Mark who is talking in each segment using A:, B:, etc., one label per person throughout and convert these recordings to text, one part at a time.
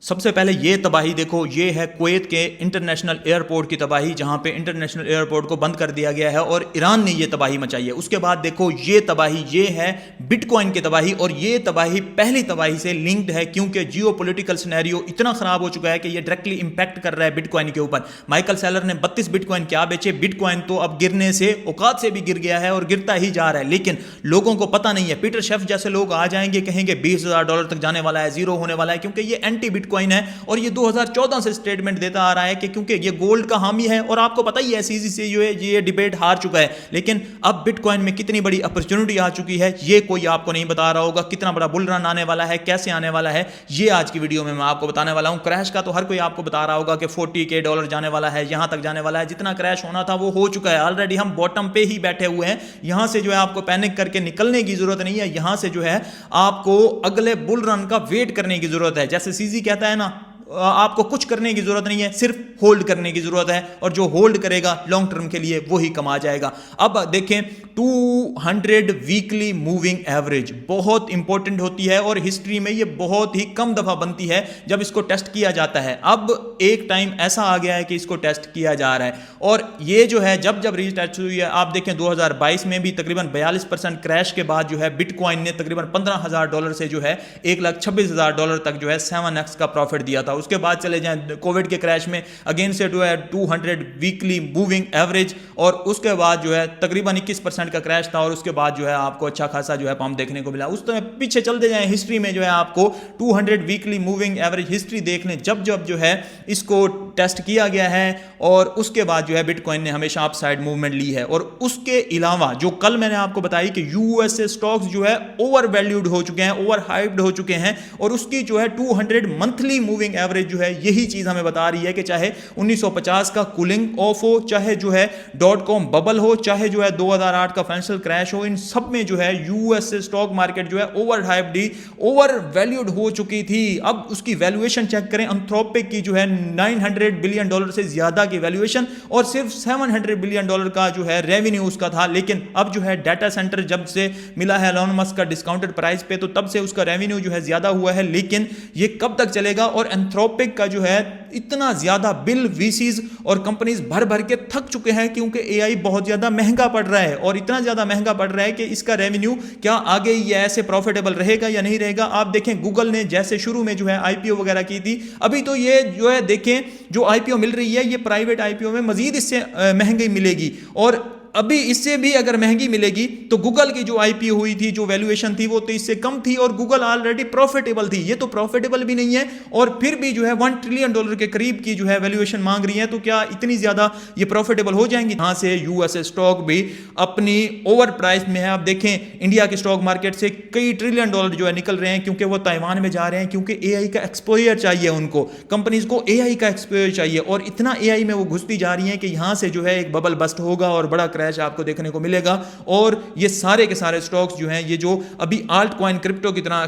A: सबसे पहले ये तबाही देखो, ये है कुवैत के इंटरनेशनल एयरपोर्ट की तबाही, जहां पे इंटरनेशनल एयरपोर्ट को बंद कर दिया गया है और ईरान ने ये तबाही मचाई है। उसके बाद देखो ये तबाही, ये है बिटकॉइन की तबाही, और ये तबाही पहली तबाही से लिंक्ड है क्योंकि जियोपॉलिटिकल सिनेरियो इतना खराब हो चुका है कि ये डायरेक्टली इंपैक्ट कर रहा है बिटकॉइन के ऊपर। माइकल सेलर ने 32 बिटकॉइन क्या बेचे, बिटकॉइन तो अब गिरने से औकात से भी गिर गया है और गिरता ही जा रहा है, लेकिन लोगों को पता नहीं है। पीटर शेफ जैसे लोग आ जाएंगे, कहेंगे $20,000 तक जाने वाला है, जीरो होने वाला है, क्योंकि ये एंटी बिटकॉइन है और ये 2014 से स्टेटमेंट देता आ रहा है कि क्योंकि ये गोल्ड का हामी है, और आपको पता ही है सीजी से जो है ये डिबेट हार चुका है। लेकिन अब बिटकॉइन में कितनी बड़ी अपॉर्चुनिटी आ चुकी है ये कोई आपको नहीं बता रहा होगा। कितना बड़ा बुल रन आने वाला है, कैसे आने वाला है, ये आज की वीडियो में मैं आपको बताने वाला हूं। क्रैश का तो हर कोई आपको बता रहा होगा कि $40,000 जाने वाला है, यहां तक जाने वाला है। जितना क्रैश होना था वो हो चुका है ऑलरेडी, हम बॉटम पे ही बैठे हुए हैं। यहां से जो है आपको पैनिक करके निकलने की जरूरत नहीं है, यहां से जो है आपको अगले बुल रन का वेट करने की जरूरत है। जैसे सीजी कहता है ना, आपको कुछ करने की जरूरत नहीं है, सिर्फ होल्ड करने की जरूरत है, और जो होल्ड करेगा लॉन्ग टर्म के लिए वही कमा जाएगा। अब देखें 200 वीकली मूविंग एवरेज बहुत इंपॉर्टेंट होती है और हिस्ट्री में ये बहुत ही कम दफा बनती है जब इसको टेस्ट किया जाता है। अब एक टाइम ऐसा आ गया है कि इसको टेस्ट किया जा रहा है, और ये जो है जब जब रीटेस्ट हुई है, आप देखें 2022 में भी तकरीबन 42% क्रैश के बाद जो है बिटकॉइन ने तकरीबन $15,000 से जो है $1,26,000 तक जो है 7x का प्रॉफिट दिया था। उसके बाद चले जाएं कोविड के क्रैश में अगेन से जो है 200 वीकली मूविंग एवरेज, और उसके बाद जो है तकरीबन 21% का क्रैश था, और उसके बाद जो है आपको अच्छा खासा जो है पंप देखने को मिला। उस तरह पीछे चलते जाएं हिस्ट्री में जो है आपको 200 वीकली मूविंग एवरेज हिस्ट्री देख लें, जब जब जो है इसको टेस्ट किया गया है, और उसके बाद जो है बिटकॉइन ने हमेशा अपसाइड मूवमेंट ली है। और उसके अलावा जो कल मैंने आपको बताई कि यूएसए स्टॉक्स जो है ओवर वैल्यूड हो चुके हैं, ओवर हाइप्ड हो चुके हैं, और उसकी जो है 200 मंथली मूविंग एवरेज जो है यही चीज हमें बता रही है कि चाहे 1950 का कूलिंग ऑफ हो, चाहे जो है .com बबल हो, चाहे जो है 2008 का फाइनेंशियल क्रैश हो, इन सब में जो है यूएसए स्टॉक मार्केट जो है ओवर हाइप्ड, ओवर वैल्यूड हो चुकी थी। अब उसकी वैल्यूएशन चेक करें, एंथ्रोपिक की जो है $900 बिलियन से ज्यादा की वैल्यूएशन, और सिर्फ $700 बिलियन का जो है रेवेन्यू उसका था। लेकिन अब जो है डाटा सेंटर जब से मिला है एलोन मस्क का डिस्काउंटेड प्राइस पे, तो तब से उसका रेवेन्यू जो है ज्यादा हुआ है। लेकिन ये कब तक चलेगा? और एंथ्रोपिक का जो है इतना ज्यादा बिल वीसीज और कंपनीज भर भर के थक चुके हैं, क्योंकि एआई बहुत ज्यादा महंगा पड़ रहा है, और इतना ज्यादा महंगा पड़ रहा है कि इसका रेवेन्यू क्या आगे ये ऐसे प्रॉफिटेबल रहेगा या नहीं रहेगा। आप देखें गूगल ने जैसे शुरू में जो है आईपीओ वगैरह की थी, अभी तो ये जो है देखें जो आईपीओ मिल रही है ये प्राइवेट आईपीओ में मजीद इससे महंगी मिलेगी, और अभी इससे भी अगर महंगी मिलेगी तो गूगल की जो आईपीओ हुई थी, जो वैल्यूएशन थी, वो तो इससे कम थी, और गूगल ऑलरेडी प्रॉफिटेबल थी। ये तो प्रॉफिटेबल भी नहीं है, और फिर भी जो है $1 ट्रिलियन के करीब की जो है वैल्यूएशन मांग रही है, तो क्या इतनी ज्यादा ये प्रॉफिटेबल हो जाएंगी? यहां से यूएसए स्टॉक भी अपनी ओवर प्राइस में है। आप देखें इंडिया के स्टॉक मार्केट से कई $1 ट्रिलियन जो है निकल रहे हैं, क्योंकि वो ताइवान में जा रहे हैं, क्योंकि एआई का एक्सपोजर चाहिए उनको, कंपनीज को एआई का एक्सपोजर चाहिए, और इतना एआई में वो घुसती जा रही है कि यहां से जो है एक बबल बस्ट होगा और बड़ा क्रैश आपको देखने को मिलेगा। और ये सारे के सारे स्टॉक्स जो हैं, ये जो अभी आल्ट कॉइन क्रिप्टो की तरह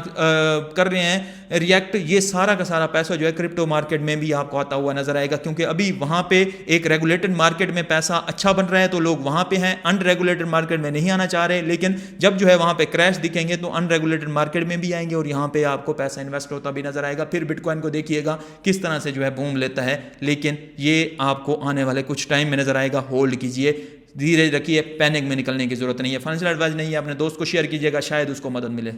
A: कर रहे हैं रिएक्ट, ये सारा का सारा पैसा जो है क्रिप्टो मार्केट में भी आपको आता हुआ नजर आएगा, क्योंकि अभी वहां पे एक रेगुलेटेड मार्केट में पैसा अच्छा बन रहा है तो लोग वहां पे हैं, अनरेगुलेटेड मार्केट में नहीं आना चाह रहे। लेकिन जब जो है वहां पे क्रैश दिखेंगे तो अनरेगुलेटेड मार्केट में भी आएंगे, और यहां पे आपको पैसा इन्वेस्ट होता भी नजर आएगा। फिर बिटकॉइन को देखिएगा किस तरह से जो है बूम लेता है, लेकिन ये आपको आने वाले कुछ टाइम में नजर आएगा। होल्ड कीजिए, धीरे रखिए, पैनिक में निकलने की जरूरत नहीं है। फाइनेंशियल एडवाइस नहीं है, अपने दोस्त को शेयर कीजिएगा, शायद उसको मदद मिले।